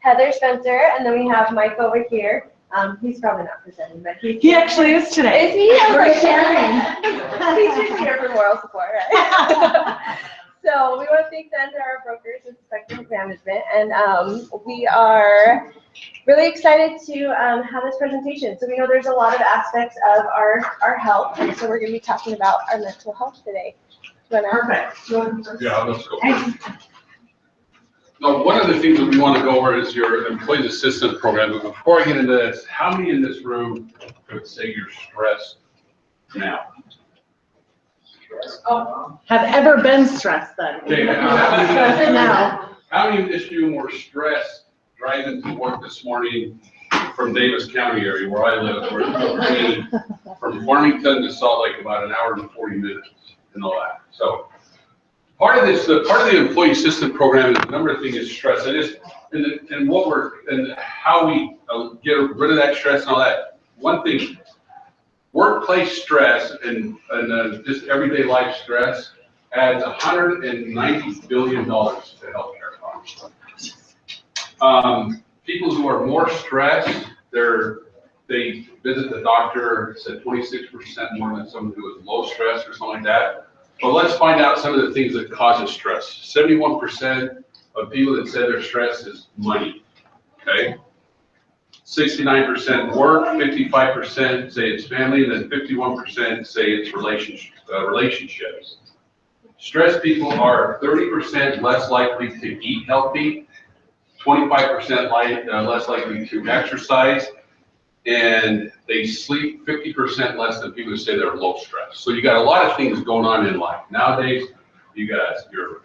Heather Spencer, and then we have Mike over here. He's probably not presenting, but he actually is today. Is he? We're sharing. He's usually here for moral support, right? So we want to thank the entire brokers and spectrum management, and we are really excited to have this presentation. So we know there's a lot of aspects of our health, and so we're going to be talking about our mental health today. Perfect. Yeah, let's go. Now, one of the things that we want to go over is your employee assistance program. But before I get into this, how many in this room could say you're stressed now? Have ever been stressed then? Okay, how many in this room were stressed driving to work this morning from Davis County area where I live, where it's from Farmington to Salt Lake about an hour and 40 minutes and all that. So part of this, part of the employee assistance program is a number of things is stress. And how we get rid of that stress and all that. One thing, workplace stress and just everyday life stress adds $190 billion to healthcare costs. People who are more stressed, they visit the doctor, said 26% more than someone who is low stress or something like that. But let's find out some of the things that causes stress. 71% of people that said they're stressed is money, okay? 69% work, 55% say it's family, and then 51% say it's relationships. Stressed people are 30% less likely to eat healthy, 25% less likely to exercise, and they sleep 50% less than people who say they're low stress. So you got a lot of things going on in life. Nowadays, you got your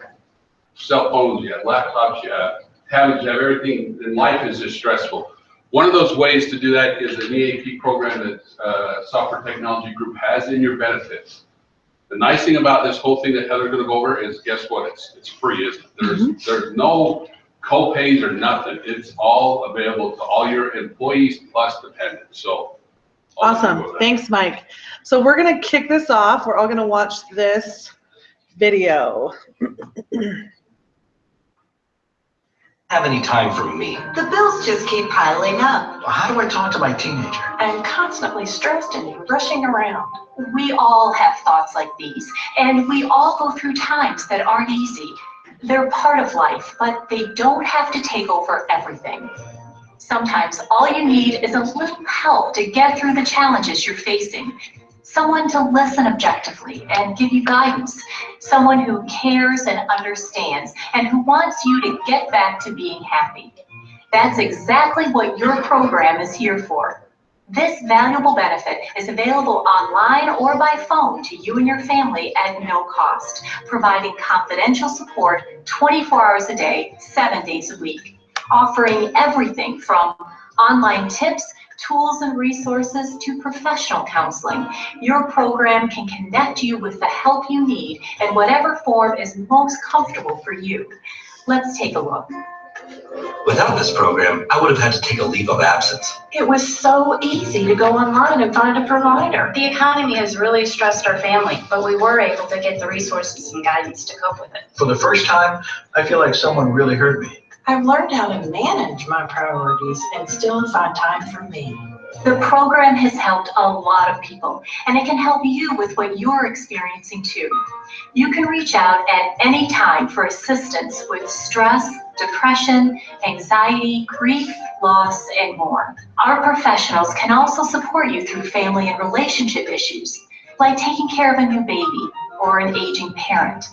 cell phones, you have laptops, you have tablets, you have everything in life is just stressful. One of those ways to do that is an EAP program that Software Technology Group has in your benefits. The nice thing about this whole thing that Heather's going to go over is, guess what? It's free, isn't it? There's no co-pays or nothing. It's all available to all your employees plus dependents. So awesome. Thanks, Mike. So we're going to kick this off. We're all going to watch this video. Have any time for me? The bills just keep piling up. How do I talk to my teenager? I'm constantly stressed and rushing around. We all have thoughts like these, and we all go through times that aren't easy. They're part of life, but they don't have to take over everything. Sometimes all you need is a little help to get through the challenges you're facing. Someone to listen objectively and give you guidance. Someone who cares and understands and who wants you to get back to being happy. That's exactly what your program is here for. This valuable benefit is available online or by phone to you and your family at no cost, providing confidential support 24 hours a day, 7 days a week, offering everything from online tips, tools and resources to professional counseling. Your program can connect you with the help you need in whatever form is most comfortable for you. Let's take a look. Without this program, I would have had to take a leave of absence. It was so easy to go online and find a provider. The economy has really stressed our family, but we were able to get the resources and guidance to cope with it. For the first time, I feel like someone really heard me. I've learned how to manage my priorities and still find time for me. The program has helped a lot of people, and it can help you with what you're experiencing too. You can reach out at any time for assistance with stress, depression, anxiety, grief, loss, and more. Our professionals can also support you through family and relationship issues, like taking care of a new baby or an aging parent,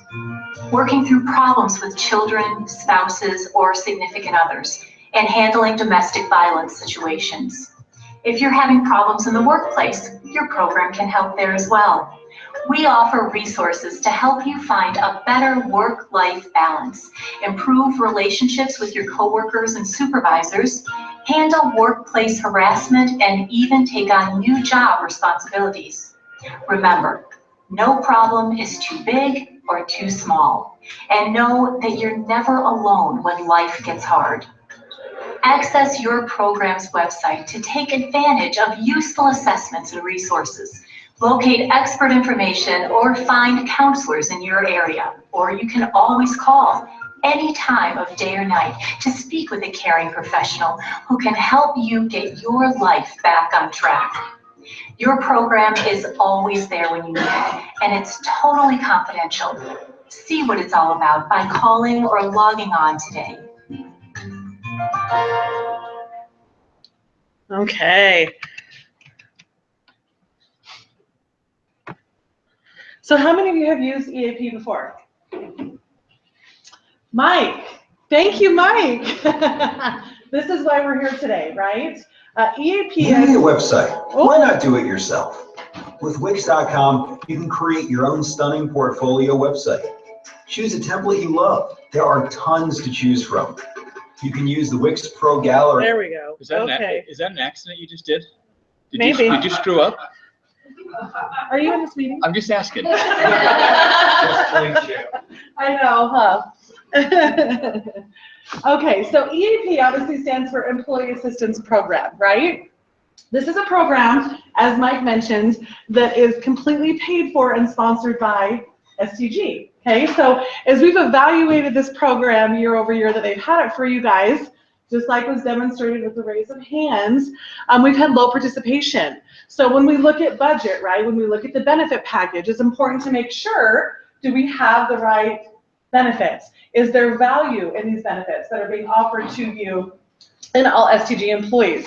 working through problems with children, spouses, or significant others, and handling domestic violence situations. If you're having problems in the workplace, your program can help there as well. We offer resources to help you find a better work-life balance, improve relationships with your coworkers and supervisors, handle workplace harassment, and even take on new job responsibilities. Remember, no problem is too big or too small, and know that you're never alone when life gets hard. Access your program's website to take advantage of useful assessments and resources. Locate expert information or find counselors in your area, or you can always call any time of day or night to speak with a caring professional who can help you get your life back on track. Your program is always there when you need it, and it's totally confidential. See what it's all about by calling or logging on today. Okay. So how many of you have used EAP before? Mike. Thank you, Mike. This is why we're here today, right? EAP You need a website. Oh. Why not do it yourself? With Wix.com, you can create your own stunning portfolio website. Choose a template you love. There are tons to choose from. You can use the Wix Pro Gallery. There we go. Is that, Okay. is that an accident you just did? Maybe. Did you screw up? Are you in this meeting? I'm just asking. I know, huh? Okay, so EAP obviously stands for Employee Assistance Program, right? This is a program, as Mike mentioned, that is completely paid for and sponsored by STG. Okay, so as we've evaluated this program year over year that they've had it for you guys, just like was demonstrated with the raise of hands, we've had low participation. So when we look at budget, right, when we look at the benefit package, it's important to make sure, do we have the right benefits? Is there value in these benefits that are being offered to you and all STG employees?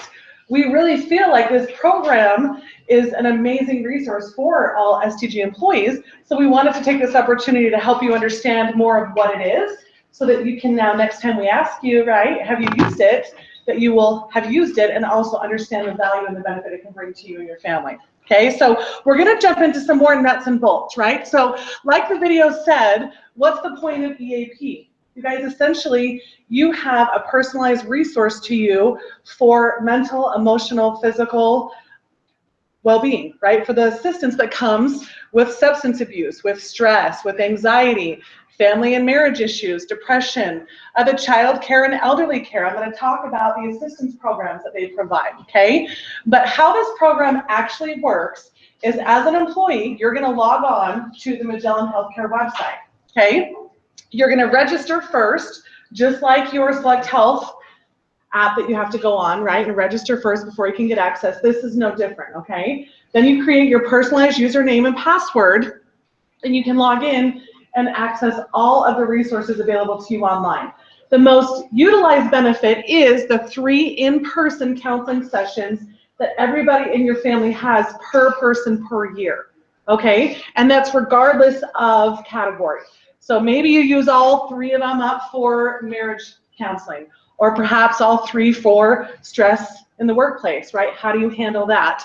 We really feel like this program is an amazing resource for all STG employees, so we wanted to take this opportunity to help you understand more of what it is, so that you can now, next time we ask you, right, have you used it, that you will have used it and also understand the value and the benefit it can bring to you and your family. Okay, so we're gonna jump into some more nuts and bolts, right? So like the video said, what's the point of EAP? You guys, essentially, you have a personalized resource to you for mental, emotional, physical well-being, right? For the assistance that comes with substance abuse, with stress, with anxiety, family and marriage issues, depression, the child care and elderly care. I'm going to talk about the assistance programs that they provide, okay? But how this program actually works is, as an employee, you're going to log on to the Magellan Healthcare website, okay? You're going to register first, just like your Select Health app that you have to go on, right, and register first before you can get access. This is no different, okay? Then you create your personalized username and password, and you can log in and access all of the resources available to you online. The most utilized benefit is the 3 in-person counseling sessions that everybody in your family has per person per year, okay? And that's regardless of category. So maybe you use all 3 of them up for marriage counseling, or perhaps all 3 for stress in the workplace, right? How do you handle that?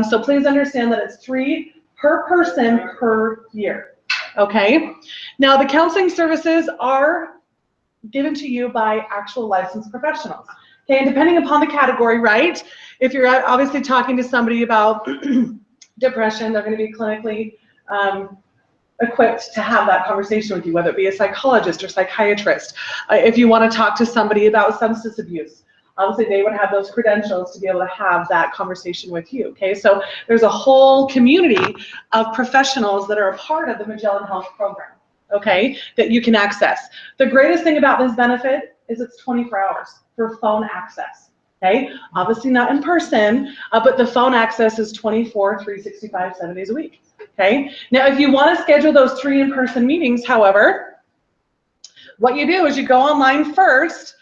So please understand that it's 3 per person per year. Okay, now the counseling services are given to you by actual licensed professionals. Okay, and depending upon the category, right? If you're obviously talking to somebody about depression, they're going to be clinically equipped to have that conversation with you, whether it be a psychologist or psychiatrist. If you want to talk to somebody about substance abuse, obviously they would have those credentials to be able to have that conversation with you, okay? So there's a whole community of professionals that are a part of the Magellan Health program, okay, that you can access. The greatest thing about this benefit is it's 24 hours for phone access, okay? Obviously not in person, but the phone access is 24, 365, 7 days a week, okay? Now, if you want to schedule those 3 in-person meetings, however, what you do is you go online first.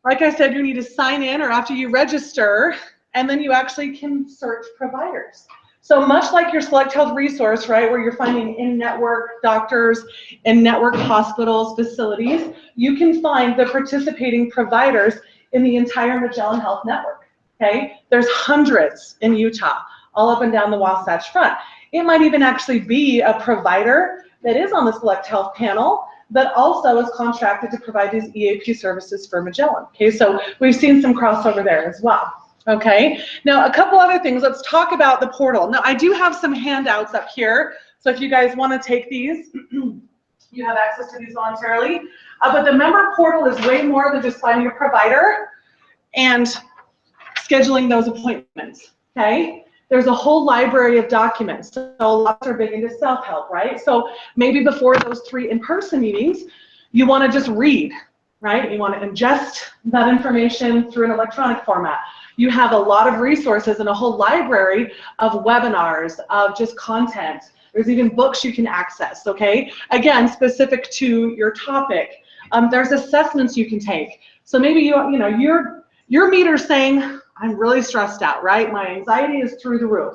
Like I said, you need to sign in, or after you register, and then you actually can search providers. So much like your Select Health resource, right, where you're finding in-network doctors, in-network hospitals, facilities, you can find the participating providers in the entire Magellan Health network, okay? There's hundreds in Utah, all up and down the Wasatch Front. It might even actually be a provider that is on the Select Health panel that also is contracted to provide these EAP services for Magellan. Okay, so we've seen some crossover there as well. Okay, now a couple other things. Let's talk about the portal. Now, I do have some handouts up here, so if you guys want to take these, you have access to these voluntarily. But the member portal is way more than just finding a provider and scheduling those appointments. Okay. There's a whole library of documents. So lots are big into self-help, right? So maybe before those 3 in-person meetings, you want to just read, right? You want to ingest that information through an electronic format. You have a lot of resources and a whole library of webinars, of just content. There's even books you can access, okay? Again, specific to your topic. There's assessments you can take. So maybe your meter's saying, I'm really stressed out, right? My anxiety is through the roof.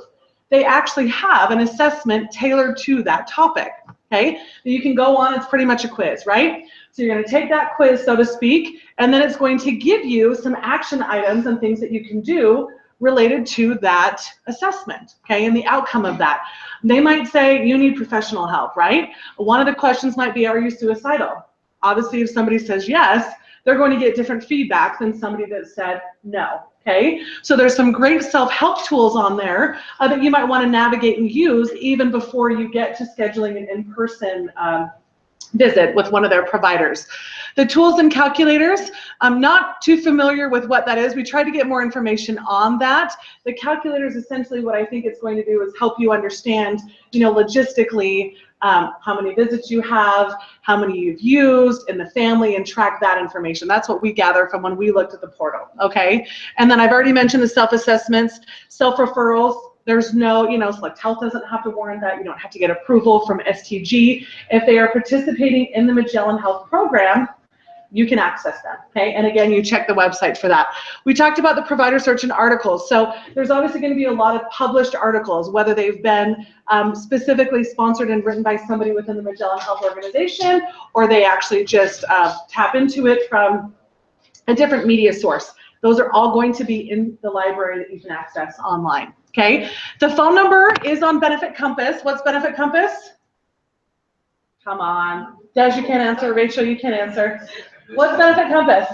They actually have an assessment tailored to that topic, okay? That you can go on, it's pretty much a quiz, right? So you're going to take that quiz, so to speak, and then it's going to give you some action items and things that you can do related to that assessment, okay, and the outcome of that. They might say you need professional help, right? One of the questions might be, are you suicidal? Obviously, if somebody says yes, they're going to get different feedback than somebody that said no, okay? So there's some great self-help tools on there that you might want to navigate and use even before you get to scheduling an in-person visit with one of their providers. The tools and calculators, I'm not too familiar with what that is. We tried to get more information on that. The calculator is essentially what I think it's going to do is help you understand, logistically, how many visits you have, how many you've used in the family, and track that information. That's what we gather from when we looked at the portal, okay? And then I've already mentioned the self-assessments, self-referrals. There's no, Select Health doesn't have to warrant that. You don't have to get approval from STG. If they are participating in the Magellan Health program, you can access them, okay? And again, you check the website for that. We talked about the provider search and articles. So there's obviously going to be a lot of published articles, whether they've been specifically sponsored and written by somebody within the Magellan Health organization, or they actually just tap into it from a different media source. Those are all going to be in the library that you can access online, okay? The phone number is on Benefit Compass. What's Benefit Compass? Come on. Des, you can't answer. Rachel, you can't answer. What's Benefit Compass?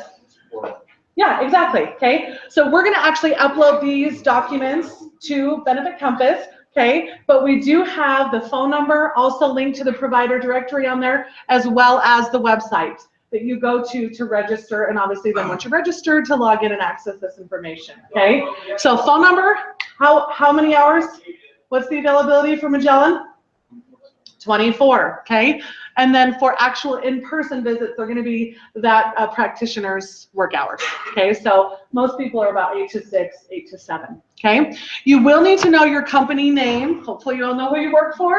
Yeah, exactly, okay? So we're gonna actually upload these documents to Benefit Compass, okay? But we do have the phone number also linked to the provider directory on there, as well as the website that you go to register, and obviously then once you're registered, to log in and access this information, okay? So phone number, how many hours? What's the availability for Magellan? 24, okay? And then for actual in-person visits, they're going to be that practitioner's work hours, okay? So most people are about 8 to 6, 8 to 7, okay? You will need to know your company name. Hopefully you'll know who you work for,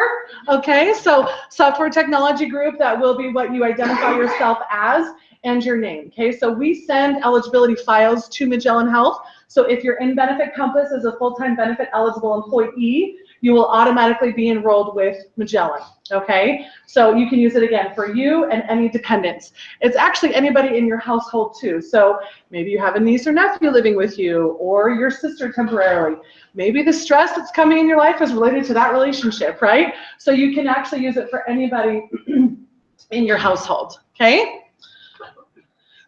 okay? So software technology group, that will be what you identify yourself as, and your name, okay? So we send eligibility files to Magellan Health. So if you're in Benefit Compass as a full-time benefit eligible employee, you will automatically be enrolled with Magellan, okay? So you can use it again for you and any dependents. It's actually anybody in your household too. So maybe you have a niece or nephew living with you, or your sister temporarily. Maybe the stress that's coming in your life is related to that relationship, right? So you can actually use it for anybody in your household, okay?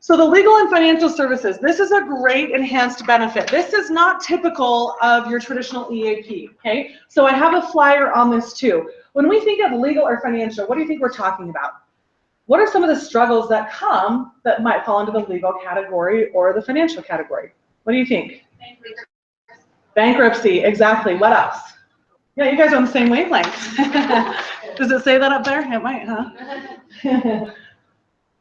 So the legal and financial services, this is a great enhanced benefit. This is not typical of your traditional EAP, okay? So I have a flyer on this too. When we think of legal or financial, what do you think we're talking about? What are some of the struggles that come that might fall into the legal category or the financial category? What do you think? Bankruptcy, exactly. What else? Yeah, you guys are on the same wavelength. Does it say that up there? It might, huh?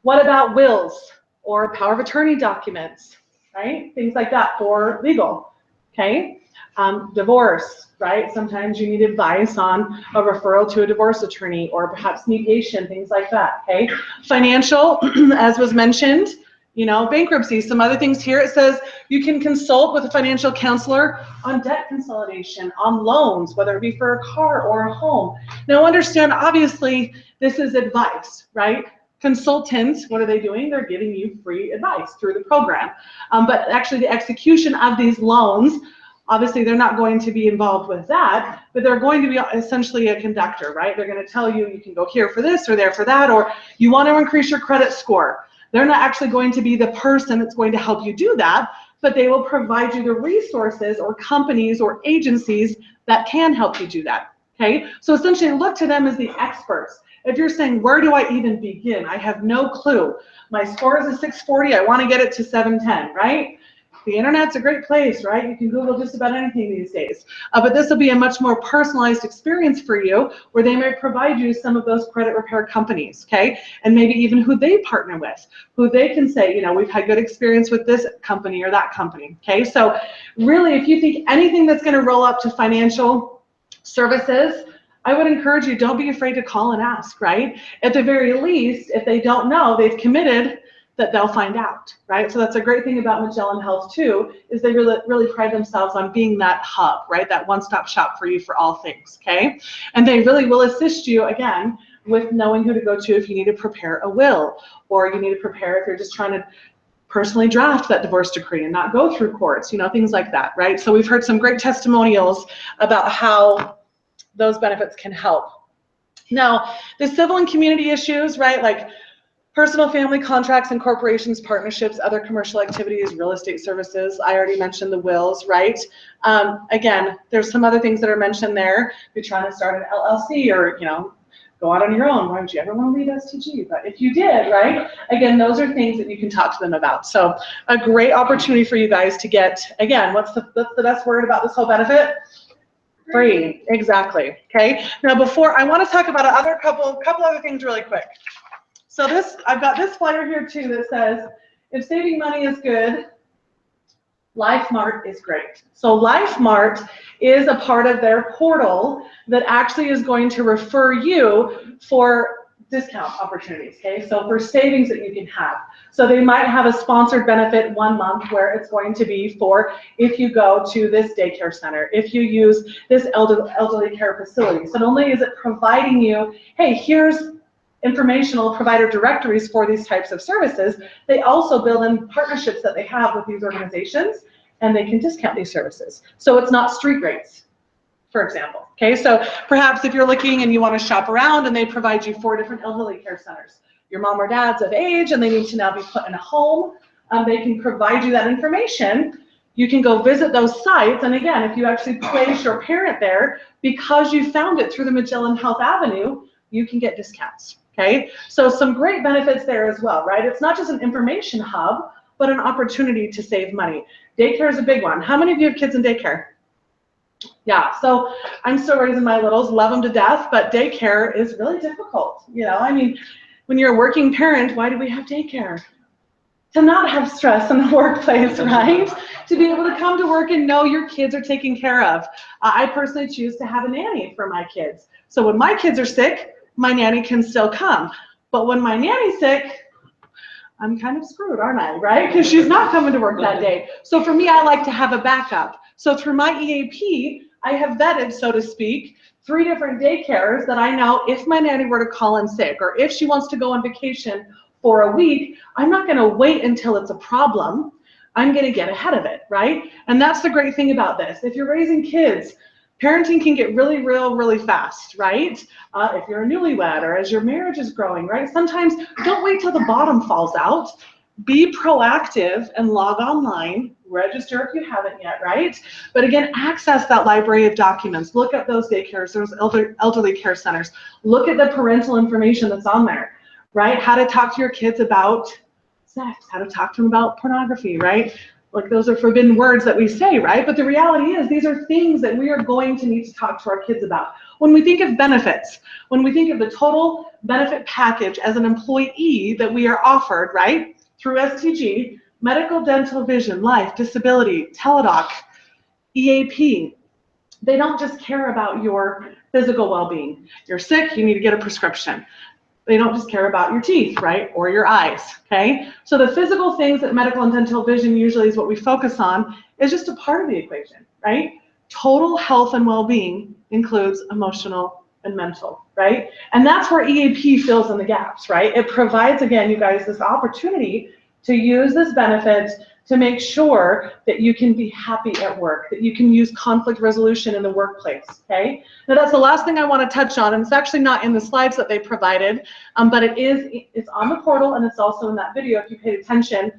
What about wills or power of attorney documents, right? Things like that for legal, okay? Divorce, right? Sometimes you need advice on a referral to a divorce attorney, or perhaps mediation, things like that, okay? Financial, as was mentioned, bankruptcy. Some other things here, it says you can consult with a financial counselor on debt consolidation, on loans, whether it be for a car or a home. Now understand, obviously, this is advice, right? Consultants, what are they doing? They're giving you free advice through the program. But actually the execution of these loans, obviously they're not going to be involved with that, but they're going to be essentially a conductor, right? They're going to tell you, you can go here for this or there for that, or you want to increase your credit score. They're not actually going to be the person that's going to help you do that, but they will provide you the resources or companies or agencies that can help you do that, okay? So essentially look to them as the experts. If you're saying, where do I even begin? I have no clue. My score is a 640, I want to get it to 710, right? The internet's a great place, right? You can Google just about anything these days. But this will be a much more personalized experience for you, where they may provide you some of those credit repair companies, okay? And maybe even who they partner with, who they can say, you know, we've had good experience with this company or that company, okay? So really, if you think anything that's going to roll up to financial services, I would encourage you, don't be afraid to call and ask, right? At the very least, if they don't know, they've committed that they'll find out, right? So that's a great thing about Magellan Health too, is they really pride themselves on being that hub, right? That one-stop shop for you for all things, okay? And they really will assist you, again, with knowing who to go to if you need to prepare a will, or you need to prepare if you're just trying to personally draft that divorce decree and not go through courts, you know, things like that, right? So we've heard some great testimonials about how those benefits can help. Now, the civil and community issues, right, like personal family contracts and corporations, partnerships, other commercial activities, real estate services. I already mentioned the wills, right? Again, there's some other things that are mentioned there. If you're trying to start an LLC or, you know, go out on your own, why would you ever want to leave STG? But if you did, right? Again, those are things that you can talk to them about. So a great opportunity for you guys to get, again, what's the best word about this whole benefit? Free, exactly, okay? Now before, I want to talk about a couple other things really quick. So I've got this flyer here too that says, if saving money is good, Mart is great. So Mart is a part of their portal that actually is going to refer you for discount opportunities, okay? So for savings that you can have. So they might have a sponsored benefit 1 month where it's going to be for if you go to this daycare center, if you use this elderly care facility. So not only is it providing you, hey, here's informational provider directories for these types of services, they also build in partnerships that they have with these organizations, and they can discount these services. So it's not street rates, for example. Okay, so perhaps if you're looking and you want to shop around and they provide you 4 different elderly care centers, your mom or dad's of age and they need to now be put in a home, they can provide you that information. You can go visit those sites, and again, if you actually place your parent there, because you found it through the Magellan Health Avenue, you can get discounts. Okay, so some great benefits there as well, right? It's not just an information hub, but an opportunity to save money. Daycare is a big one. How many of you have kids in daycare? Yeah, so I'm still raising my littles, love them to death, but daycare is really difficult. You know, I mean, when you're a working parent, why do we have daycare? To not have stress in the workplace, right? To be able to come to work and know your kids are taken care of. I personally choose to have a nanny for my kids. So when my kids are sick, my nanny can still come. But when my nanny's sick, I'm kind of screwed, aren't I, right? Because she's not coming to work that day. So for me, I like to have a backup. So through my EAP, I have vetted, so to speak, 3 different daycares that I know if my nanny were to call in sick, or if she wants to go on vacation for a week, I'm not going to wait until it's a problem. I'm going to get ahead of it, right? And that's the great thing about this. If you're raising kids, parenting can get really fast, right? If you're a newlywed or as your marriage is growing, right? Sometimes don't wait till the bottom falls out. Be proactive and log online, register if you haven't yet, right? But again, access that library of documents. Look at those daycares, those elderly care centers. Look at the parental information that's on there, right? How to talk to your kids about sex, how to talk to them about pornography, right? Like those are forbidden words that we say, right? But the reality is these are things that we are going to need to talk to our kids about. When we think of benefits, when we think of the total benefit package as an employee that we are offered, right? Through STG, medical, dental, vision, life, disability, teledoc, EAP, they don't just care about your physical well-being. You're sick, you need to get a prescription. They don't just care about your teeth, right, or your eyes, okay? So the physical things that medical and dental vision usually is what we focus on is just a part of the equation, right? Total health and well-being includes emotional and mental, right? And that's where EAP fills in the gaps, right? It provides, again, you guys, this opportunity to use this benefit to make sure that you can be happy at work, that you can use conflict resolution in the workplace, okay? Now that's the last thing I want to touch on, and it's actually not in the slides that they provided, but it's on the portal and it's also in that video if you paid attention.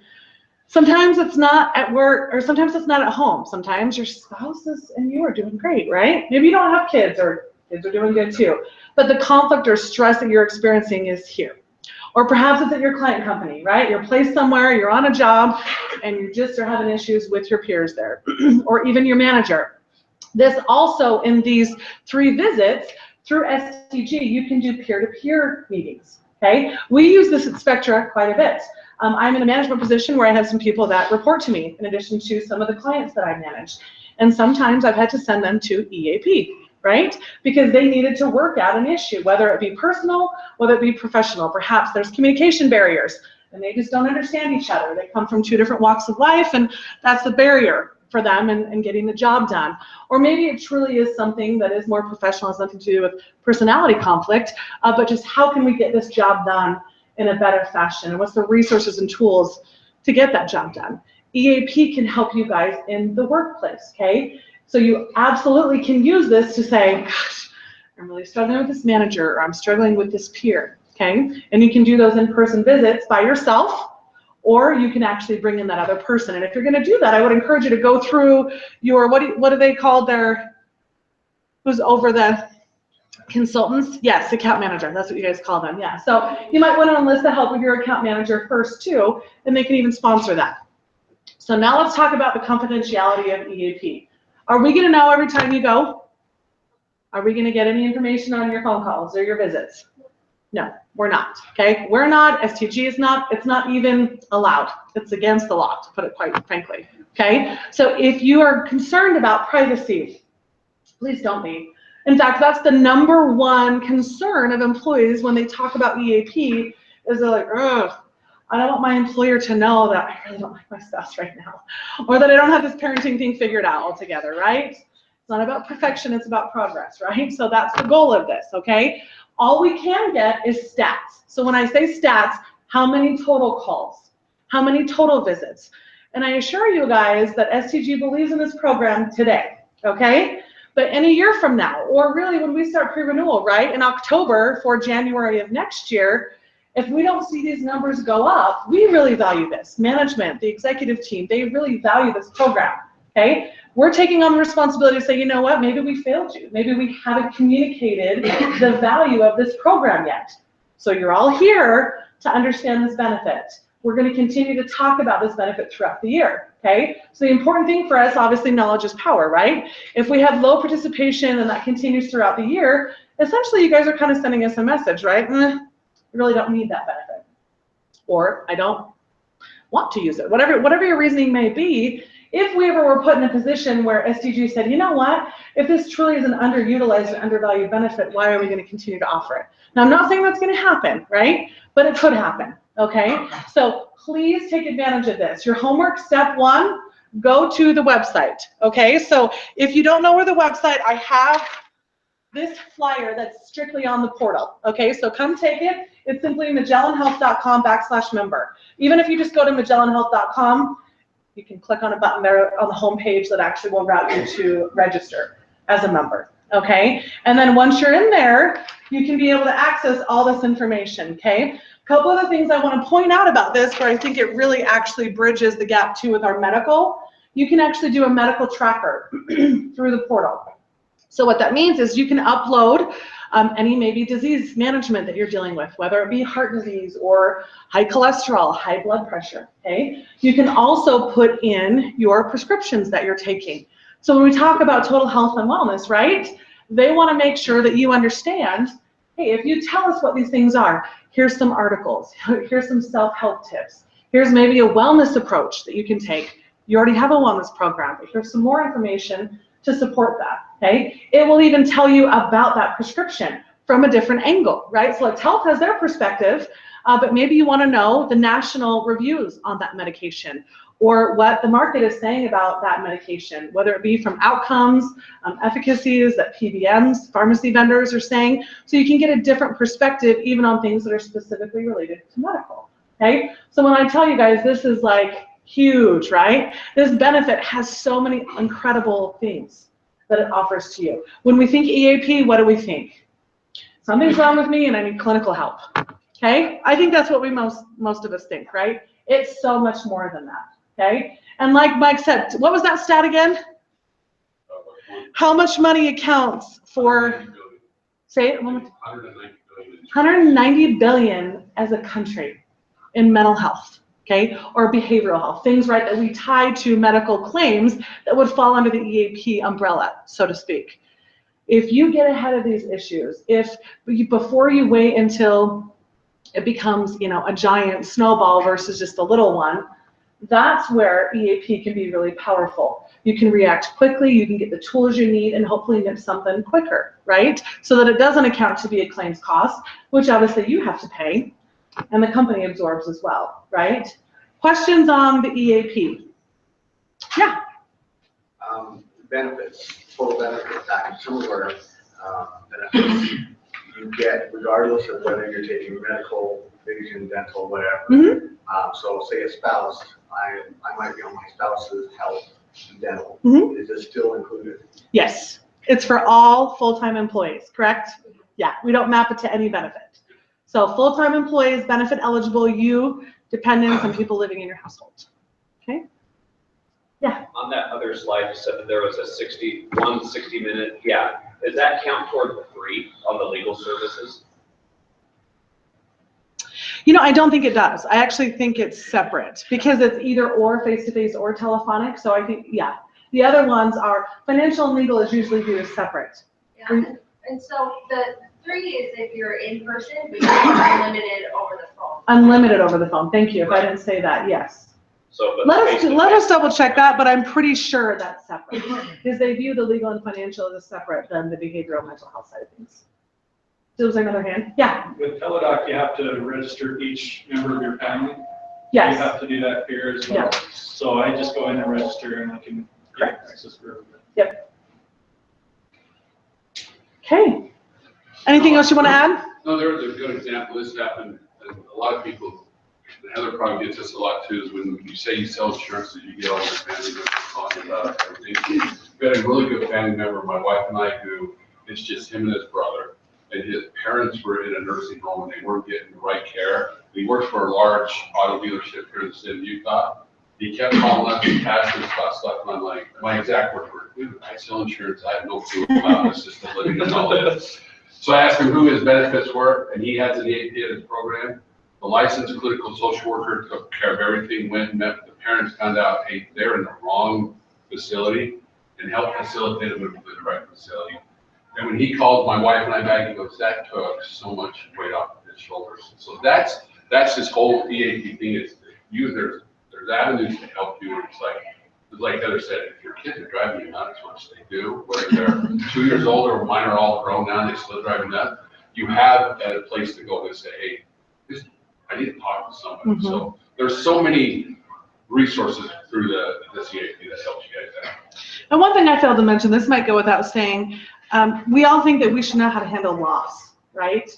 Sometimes it's not at work, or sometimes it's not at home. Sometimes your spouse and you are doing great, right? Maybe you don't have kids, or kids are doing good too, but the conflict or stress that you're experiencing is here. Or perhaps it's at your client company, right? You're placed somewhere, you're on a job, and you just are having issues with your peers there, or even your manager. This also, in these 3 visits, through STG, you can do peer-to-peer meetings, okay? We use this at Spectra quite a bit. I'm in a management position where I have some people that report to me, in addition to some of the clients that I manage. And sometimes I've had to send them to EAP, right? Because they needed to work out an issue, whether it be personal, whether it be professional. Perhaps there's communication barriers, and they just don't understand each other. They come from 2 different walks of life, and that's a barrier for them and getting the job done. Or maybe it truly is something that is more professional, has nothing to do with personality conflict, but just how can we get this job done in a better fashion, and what's the resources and tools to get that job done. EAP can help you guys in the workplace, okay? So you absolutely can use this to say, gosh, I'm really struggling with this manager, or I'm struggling with this peer, okay? And you can do those in-person visits by yourself, or you can actually bring in that other person. And if you're gonna do that, I would encourage you to go through your, what do they call their, who's over the consultants? Yes, account manager, that's what you guys call them, yeah. So you might want to enlist the help of your account manager first too, and they can even sponsor that. So now let's talk about the confidentiality of EAP. Are we gonna know every time you go? Are we gonna get any information on your phone calls or your visits? No, we're not, okay? We're not, STG is not, it's not even allowed. It's against the law, to put it quite frankly, okay? So if you are concerned about privacy, please don't be. In fact, that's the #1 concern of employees when they talk about EAP, is they're like, ugh, I don't want my employer to know that I really don't like my spouse right now, or that I don't have this parenting thing figured out altogether, right? It's not about perfection, it's about progress, right? So that's the goal of this, okay? All we can get is stats. So when I say stats, how many total calls? How many total visits? And I assure you guys that STG believes in this program today, okay? But in a year from now, or really when we start pre-renewal, right, in October for January of next year, if we don't see these numbers go up, we really value this. Management, the executive team, they really value this program, okay? We're taking on the responsibility to say, you know what, maybe we failed you. Maybe we haven't communicated the value of this program yet. So you're all here to understand this benefit. We're going to continue to talk about this benefit throughout the year, okay? So the important thing for us, obviously, knowledge is power, right? If we have low participation and that continues throughout the year, essentially you guys are kind of sending us a message, right? I really don't need that benefit. Or I don't want to use it. Whatever your reasoning may be, if we ever were put in a position where STG said, you know what, if this truly is an underutilized and undervalued benefit, why are we going to continue to offer it? Now, I'm not saying that's going to happen, right? But it could happen, okay? So please take advantage of this. Your homework, step 1, go to the website, okay? So if you don't know where the website, I have this flyer that's strictly on the portal, okay? So come take it. It's simply magellanhealth.com/member. Even if you just go to magellanhealth.com, you can click on a button there on the home page that actually will route you to register as a member, okay? And then once you're in there, you can be able to access all this information, okay? A couple of the things I want to point out about this, where I think it really actually bridges the gap too with our medical, you can actually do a medical tracker through the portal. So what that means is you can upload any maybe disease management that you're dealing with, whether it be heart disease or high cholesterol, high blood pressure, okay? You can also put in your prescriptions that you're taking. So when we talk about total health and wellness, right, they want to make sure that you understand, hey, if you tell us what these things are, here's some articles, here's some self-help tips, here's maybe a wellness approach that you can take. You already have a wellness program, but here's some more information to support that, okay? It will even tell you about that prescription from a different angle, right? Select Health has their perspective, but maybe you want to know the national reviews on that medication, or what the market is saying about that medication, whether it be from outcomes, efficacies that PBMs, pharmacy vendors are saying, so you can get a different perspective even on things that are specifically related to medical, okay? So when I tell you guys, this is like huge, right? This benefit has so many incredible things that it offers to you. When we think EAP, what do we think? Something's wrong with me and I need clinical help, okay? I think that's what we most of us think, right? It's so much more than that, okay? And like Mike said, what was that stat again? How much money accounts for, say it one more time. 190 billion as a country in mental health, okay, or behavioral health, things, right, that we tie to medical claims that would fall under the EAP umbrella, so to speak. If you get ahead of these issues, before you wait until it becomes, you know, a giant snowball versus just a little one, that's where EAP can be really powerful. You can react quickly, you can get the tools you need, and hopefully get something quicker, right? So that it doesn't account to be a claims cost, which obviously you have to pay, and the company absorbs as well, right? Questions on the EAP? Yeah. Benefits, full benefit package, similar benefits you get regardless of whether you're taking medical, vision, dental, whatever. Mm-hmm. So say a spouse, I might be on my spouse's health and dental. Mm-hmm. Is this still included? Yes, it's for all full-time employees, correct? Yeah, we don't map it to any benefit. So full-time employees, benefit eligible, you, dependents, and people living in your household. Okay? Yeah. On that other slide, you said that there was a 60-minute, yeah. Does that count toward the 3 on the legal services? You know, I don't think it does. I actually think it's separate because it's either or, face-to-face or telephonic. So I think, yeah. The other ones are, financial and legal is usually viewed as separate. Yeah, and so the 3 is if you're in person, but you're unlimited over the phone. Unlimited over the phone. Thank you. If I didn't say that, yes. So, but let us double check that, but I'm pretty sure that's separate because they view the legal and financial as separate than the behavioral mental health side of things. So was there another hand? Yeah. With Teledoc, you have to register each member of your family. Yes. You have to do that here as well. Yeah. So I just go in and register and I can get access for everybody. Yep. Okay. Anything else you want to add? No, there was a good example. This happened, and a lot of people, and Heather probably gets this a lot too, is when you say you sell insurance, that you get all your family members talking about everything. We had a really good family member, my wife and I, who it's just him and his brother. And his parents were in a nursing home and they weren't getting the right care. He worked for a large auto dealership here in the state of Utah. He kept calling us and asking us about stuff, and I'm like, my exact words were, dude, I sell insurance, I have no clue about assisted living and all this. So I asked him who his benefits were, and he has an EAP at his program. The licensed clinical social worker took care of everything, went and met with the parents, found out, hey, they're in the wrong facility, and helped facilitate them into the correct facility. And when he called my wife and I back, he goes, that took so much weight off of his shoulders. So that's his whole EAP thing is there's avenues to help you. And it's like Heather said, if your kids are driving you nuts, which they do, whether they're 2 years old or mine are all grown now, they still drive you nuts, you have a place to go and say, hey, I need to talk to somebody. Mm-hmm. So there's so many resources through this EAP that helps you guys out. And one thing I failed to mention, this might go without saying, we all think that we should know how to handle loss, right?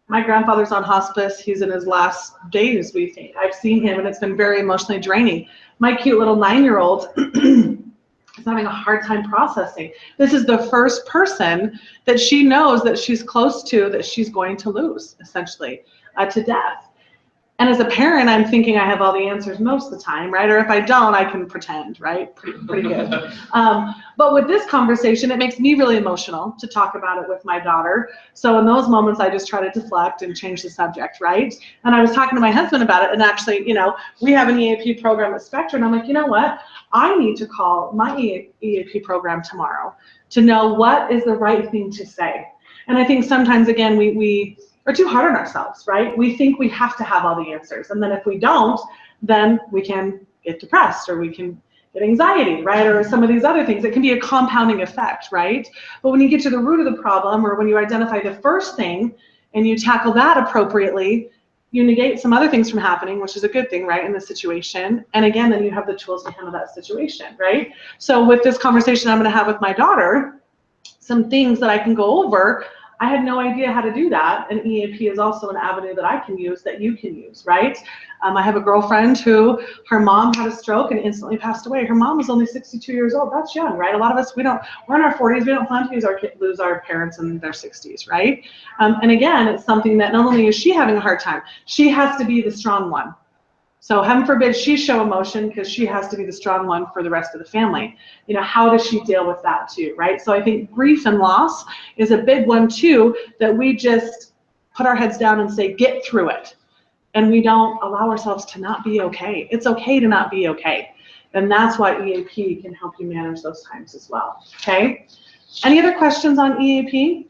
My grandfather's on hospice. He's in his last days, we think. I've seen him, and it's been very emotionally draining. My cute little 9-year-old is having a hard time processing. This is the first person that she knows that she's close to that she's going to lose, essentially, to death. And as a parent, I'm thinking I have all the answers most of the time, right? Or if I don't, I can pretend, right? Pretty good. But with this conversation, it makes me really emotional to talk about it with my daughter. So in those moments, I just try to deflect and change the subject, right? And I was talking to my husband about it, and actually, you know, we have an EAP program at Spectra, and I'm like, you know what? I need to call my EAP program tomorrow to know what is the right thing to say. And I think sometimes, again, we are too hard on ourselves, right? We think we have to have all the answers. And then if we don't, then we can get depressed or we can get anxiety, right? Or some of these other things. It can be a compounding effect, right? But when you get to the root of the problem, or when you identify the first thing and you tackle that appropriately, you negate some other things from happening, which is a good thing, right, in the situation. And again, then you have the tools to handle that situation, right? So with this conversation I'm going to have with my daughter, some things that I can go over, I had no idea how to do that, and EAP is also an avenue that I can use that you can use, right? I have a girlfriend who, her mom had a stroke and instantly passed away. Her mom was only 62 years old. That's young, right? A lot of us, we're in our 40s, we don't plan to lose our parents in their 60s, right? And again, it's something that not only is she having a hard time, she has to be the strong one. So heaven forbid she show emotion because she has to be the strong one for the rest of the family. You know, how does she deal with that too, right? So I think grief and loss is a big one too that we just put our heads down and say, get through it. And we don't allow ourselves to not be okay. It's okay to not be okay. And that's why EAP can help you manage those times as well, okay? Any other questions on EAP?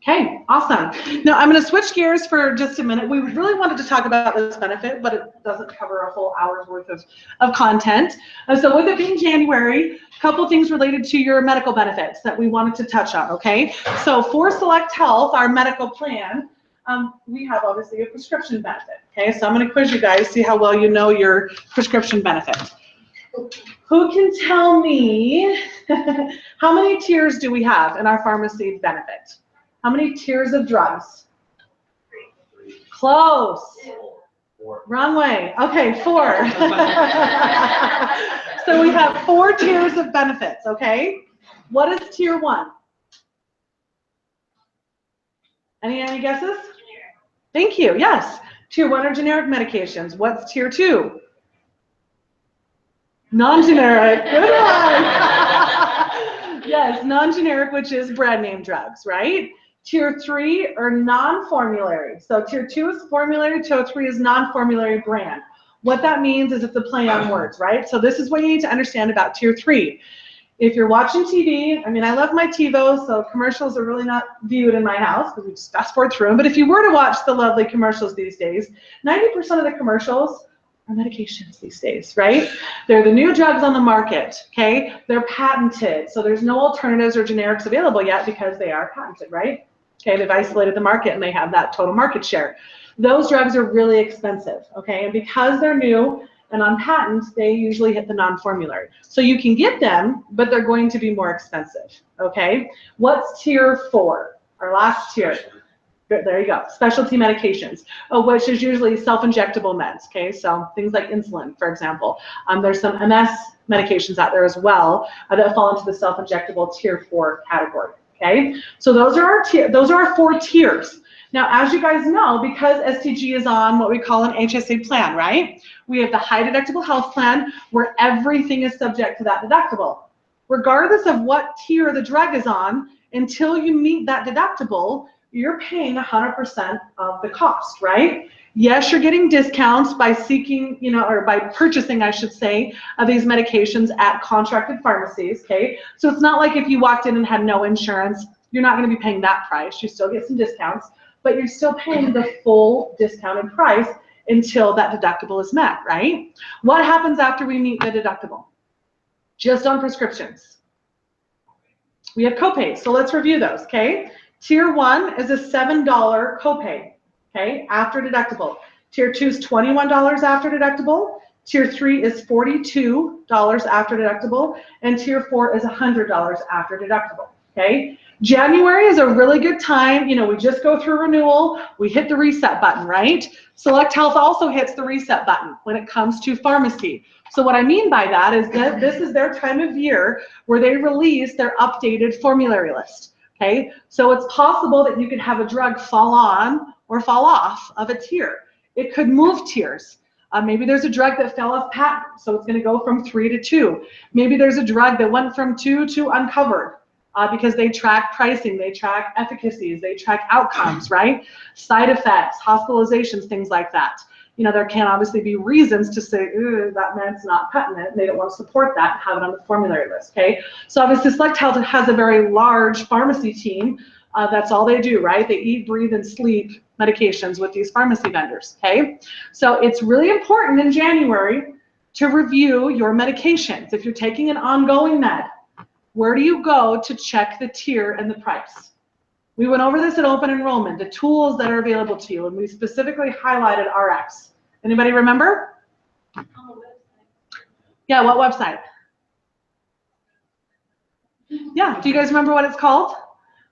Okay, awesome. Now I'm going to switch gears for just a minute. We really wanted to talk about this benefit, but it doesn't cover a whole hour's worth of content. So with it being January, a couple things related to your medical benefits that we wanted to touch on, okay? So for Select Health, our medical plan, we have obviously a prescription benefit, okay? So I'm going to quiz you guys, see how well you know your prescription benefit. Who can tell me how many tiers do we have in our pharmacy benefit? How many tiers of drugs? Close. Wrong way. Okay, 4. So we have 4 tiers of benefits, okay? What is tier 1? Any guesses? Thank you, yes. Tier 1 are generic medications. What's tier 2? Non-generic, good one. Yes, non-generic, which is brand name drugs, right? Tier 3 are non-formulary. So tier 2 is formulary, tier 3 is non-formulary brand. What that means is it's a play on words, right? So this is what you need to understand about tier 3. If you're watching TV, I mean, I love my TiVos, so commercials are really not viewed in my house because we just fast forward through them. But if you were to watch the lovely commercials these days, 90% of the commercials are medications these days, right? They're the new drugs on the market, okay? They're patented, so there's no alternatives or generics available yet because they are patented, right? Okay, they've isolated the market and they have that total market share. Those drugs are really expensive, okay? And because they're new and on patent, they usually hit the non-formulary. So you can get them, but they're going to be more expensive, okay? What's tier 4, our last tier? There you go, specialty medications, which is usually self-injectable meds, okay? So things like insulin, for example. There's some MS medications out there as well that fall into the self-injectable tier 4 category, okay? So those are our 4 tiers. Now, as you guys know, because STG is on what we call an HSA plan, right? We have the high deductible health plan where everything is subject to that deductible. Regardless of what tier the drug is on, until you meet that deductible, you're paying 100% of the cost, right? Yes, you're getting discounts by seeking, or by purchasing, I should say, these medications at contracted pharmacies, okay? So it's not like if you walked in and had no insurance, you're not going to be paying that price. You still get some discounts, but you're still paying the full discounted price until that deductible is met, right? What happens after we meet the deductible? Just on prescriptions. We have copays, so let's review those, okay? Tier 1 is a $7 copay, okay, after deductible. Tier 2 is $21 after deductible. Tier 3 is $42 after deductible. And Tier 4 is $100 after deductible, okay? January is a really good time. We just go through renewal. We hit the reset button, right? Select Health also hits the reset button when it comes to pharmacy. So what I mean by that is that this is their time of year where they release their updated formulary list. Okay, so it's possible that you could have a drug fall on or fall off of a tier. It could move tiers. Maybe there's a drug that fell off patent, so it's going to go from 3 to 2. Maybe there's a drug that went from 2 to uncovered because they track pricing, they track efficacies, they track outcomes, right? Side effects, hospitalizations, things like that. There can obviously be reasons to say, that med's not patented, and they don't want to support that and have it on the formulary list, okay? So obviously Select Health has a very large pharmacy team. That's all they do, right? They eat, breathe, and sleep medications with these pharmacy vendors, okay? So it's really important in January to review your medications. If you're taking an ongoing med, where do you go to check the tier and the price? We went over this at open enrollment, the tools that are available to you, and we specifically highlighted RX. Anybody remember? Yeah, what website? Yeah, do you guys remember what it's called?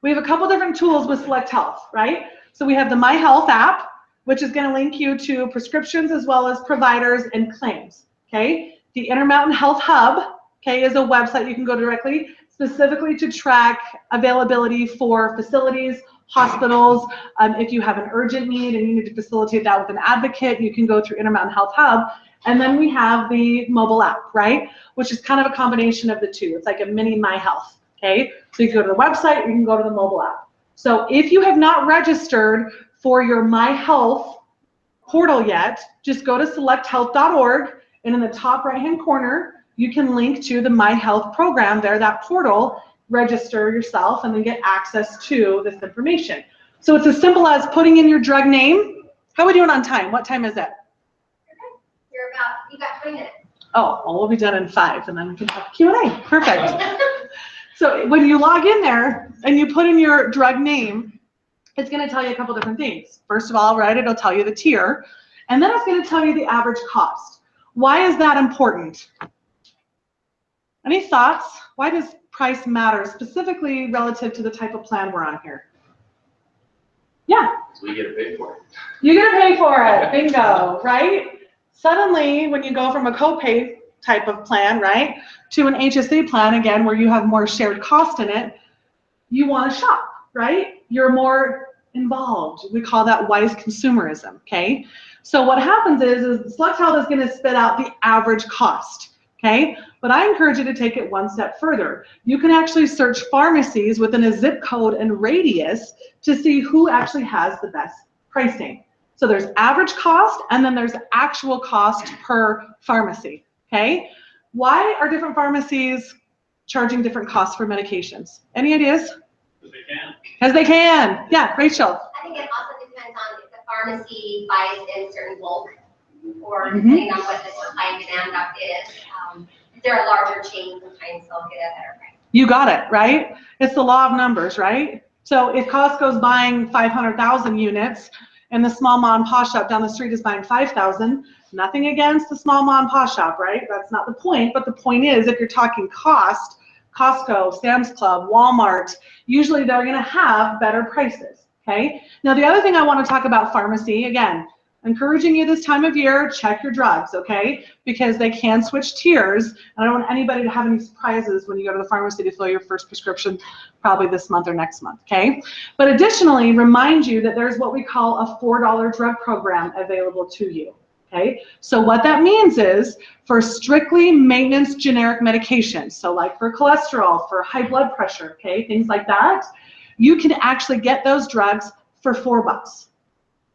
We have a couple different tools with Select Health, right? So we have the My Health app, which is going to link you to prescriptions as well as providers and claims, okay? The Intermountain Health Hub, okay, is a website you can go directly, specifically to track availability for facilities, hospitals. If you have an urgent need and you need to facilitate that with an advocate, you can go through Intermountain Health Hub. And then we have the mobile app, right? Which is kind of a combination of the two. It's like a mini My Health, okay? So you can go to the website, you can go to the mobile app. So if you have not registered for your My Health portal yet, just go to selecthealth.org, and in the top right-hand corner, you can link to the My Health program there, that portal, register yourself, and then get access to this information. So it's as simple as putting in your drug name. How are we doing on time? What time is it? You got 20 minutes. Oh, well, we'll be done in 5, and then we can have Q&A. Perfect. So when you log in there and you put in your drug name, it's going to tell you a couple different things. First of all, right, it'll tell you the tier, and then it's going to tell you the average cost. Why is that important? Any thoughts? Why does price matter, specifically relative to the type of plan we're on here? Yeah. So we get to pay for it. You get to pay for it. Bingo, right? Suddenly, when you go from a copay type of plan, right, to an HSA plan, again, where you have more shared cost in it, you want to shop, right? You're more involved. We call that wise consumerism, okay? So what happens is Select Health is going to spit out the average cost, okay? But I encourage you to take it one step further. You can actually search pharmacies within a zip code and radius to see who actually has the best pricing. So there's average cost, and then there's actual cost per pharmacy, okay? Why are different pharmacies charging different costs for medications? Any ideas? Because they can. As they can. Yeah, Rachel. I think it also depends on if the pharmacy buys in certain bulk, or depending on what the supply and demand up is. If they're a larger chain, sometimes they'll get a better price. You got it, right? It's the law of numbers, right? So if Costco's buying 500,000 units and the small mom and pop shop down the street is buying 5,000, nothing against the small mom and pop shop, right? That's not the point, but the point is if you're talking cost, Costco, Sam's Club, Walmart, usually they're going to have better prices, okay? Now the other thing I want to talk about pharmacy, again, encouraging you this time of year, check your drugs, okay? Because they can switch tiers. I don't want anybody to have any surprises when you go to the pharmacy to fill your first prescription, probably this month or next month, okay? But additionally, remind you that there's what we call a $4 drug program available to you, okay? So what that means is for strictly maintenance generic medications, so like for cholesterol, for high blood pressure, okay, things like that, you can actually get those drugs for $4.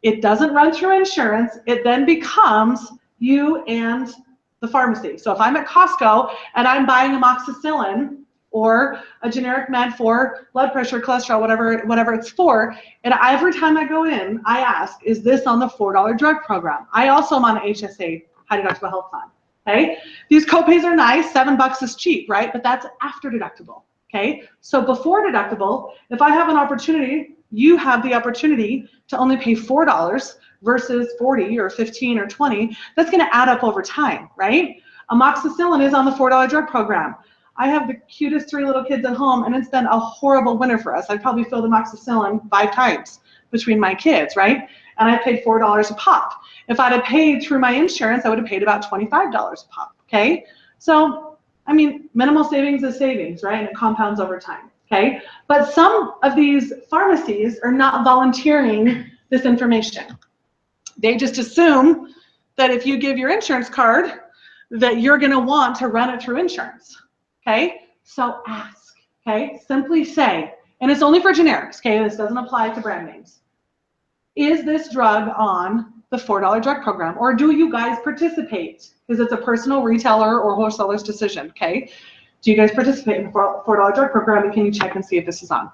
It doesn't run through insurance. It then becomes you and the pharmacy. So if I'm at Costco and I'm buying amoxicillin or a generic med for blood pressure, cholesterol, whatever it's for, and every time I go in, I ask, is this on the $4 drug program? I also am on an HSA, high deductible health plan, okay? These copays are nice, $7 is cheap, right? But that's after deductible, okay? So before deductible, if I have an opportunity, you have the opportunity to only pay $4 versus 40 or 15 or 20. That's going to add up over time, right? Amoxicillin is on the $4 drug program. I have the cutest 3 little kids at home, and it's been a horrible winter for us. I probably filled amoxicillin 5 times between my kids, right? And I paid $4 a pop. If I'd have paid through my insurance, I would have paid about $25 a pop, okay? So, I mean, minimal savings is savings, right? And it compounds over time. Okay, but some of these pharmacies are not volunteering this information. They just assume that if you give your insurance card, that you're going to want to run it through insurance. Okay, so ask. Okay, simply say, and it's only for generics. Okay, this doesn't apply to brand names. Is this drug on the $4 drug program, or do you guys participate? Because it's a personal retailer or wholesaler's decision. Okay. Do you guys participate in the $4 drug program, and can you check and see if this is on?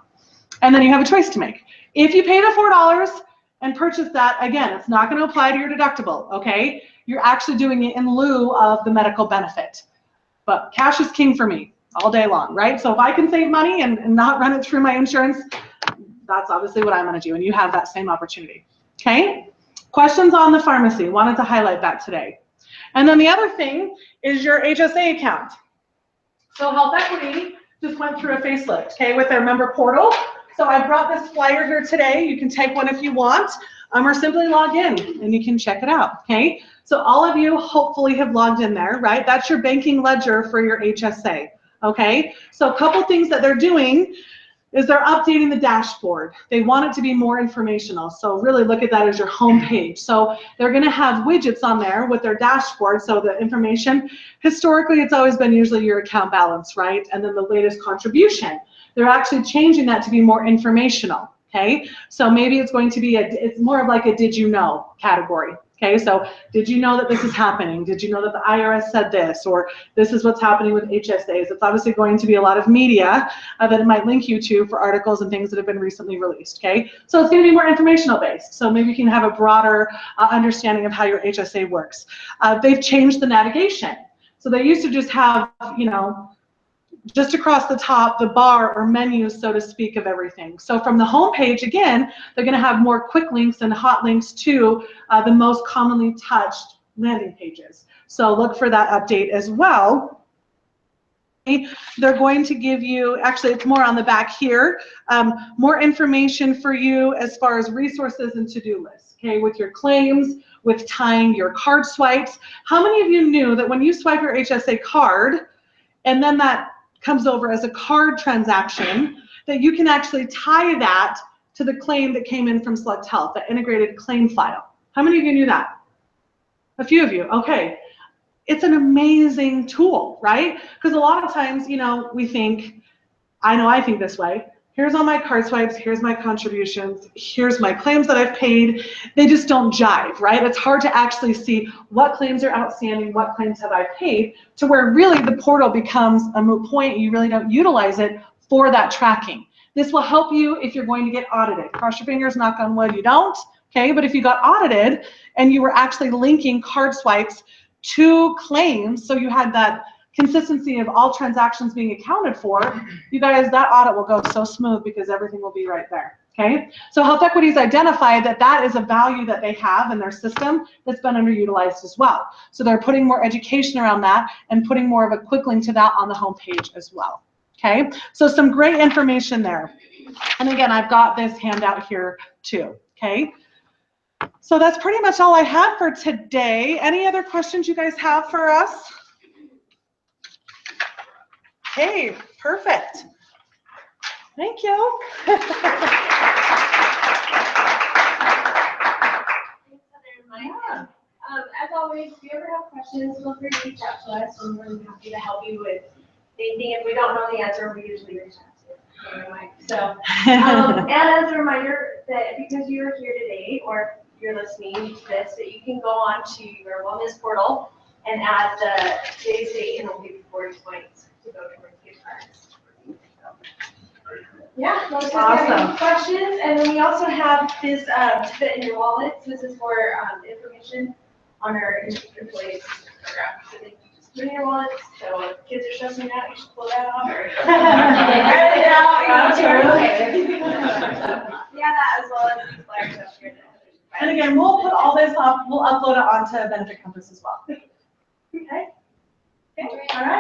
And then you have a choice to make. If you pay the $4 and purchase that, again, it's not going to apply to your deductible, okay? You're actually doing it in lieu of the medical benefit. But cash is king for me all day long, right? So if I can save money and not run it through my insurance, that's obviously what I'm going to do, and you have that same opportunity, okay? Questions on the pharmacy. Wanted to highlight that today. And then the other thing is your HSA account. So Health Equity just went through a facelift, okay, with their member portal. So I brought this flyer here today. You can take one if you want, or simply log in and you can check it out, okay? So all of you hopefully have logged in there, right? That's your banking ledger for your HSA, okay? So a couple things that they're doing is they're updating the dashboard. They want it to be more informational. So really look at that as your home page. So they're going to have widgets on there with their dashboard. So the information, historically, it's always been usually your account balance, right? And then the latest contribution. They're actually changing that to be more informational, Okay, so maybe it's going to be it's more of like a did you know category. Okay, so did you know that this is happening? Did you know that the IRS said this? Or this is what's happening with HSAs. It's obviously going to be a lot of media that it might link you to for articles and things that have been recently released. Okay, so it's going to be more informational based. So maybe you can have a broader understanding of how your HSA works. They've changed the navigation. So they used to just have, you know, just across the top, the bar or menu, so to speak, of everything. So from the home page, again, they're going to have more quick links and hot links to the most commonly touched landing pages. So look for that update as well. They're going to give you, actually it's more on the back here, more information for you as far as resources and to-do lists, okay, with your claims, with tying your card swipes. How many of you knew that when you swipe your HSA card, and then that comes over as a card transaction, that you can actually tie that to the claim that came in from Select Health, the integrated claim file? How many of you knew that? A few of you, okay. It's an amazing tool, right? Because a lot of times, you know, we think, I know I think this way, here's all my card swipes, here's my contributions, here's my claims that I've paid. They just don't jive, right? It's hard to actually see what claims are outstanding, what claims have I paid, to where really the portal becomes a moot point. You really don't utilize it for that tracking. This will help you if you're going to get audited. Cross your fingers, knock on wood, you don't, okay? But if you got audited and you were actually linking card swipes to claims, so you had that consistency of all transactions being accounted for, you guys, that audit will go so smooth because everything will be right there, okay? So Health Equity's identified that that is a value that they have in their system that's been underutilized as well. So they're putting more education around that and putting more of a quick link to that on the homepage as well, okay? So some great information there. And again, I've got this handout here too, okay? So that's pretty much all I have for today. Any other questions you guys have for us? Okay, perfect. Thank you. Thanks, Heather and Mike. As always, if you ever have questions, feel free to reach out to us. We're more than happy to help you with anything. If we don't know the answer, we usually reach out to Heather and Mike. So, and as a reminder that because you're here today, or you're listening to this, that you can go on to your wellness portal and add the today's date, and it'll give you 40 points to go towards gift cards. Yeah, let us know if you have any questions. And then we also have this to fit in your wallet. So this is for information on our employees program. So that you just put in your wallet. So if kids are stressing out, you should pull that out. Or yeah, that as well as these flyers up here. And again, we'll put all this up, we'll upload it onto Benefit Compass as well. Okay. Okay. All right.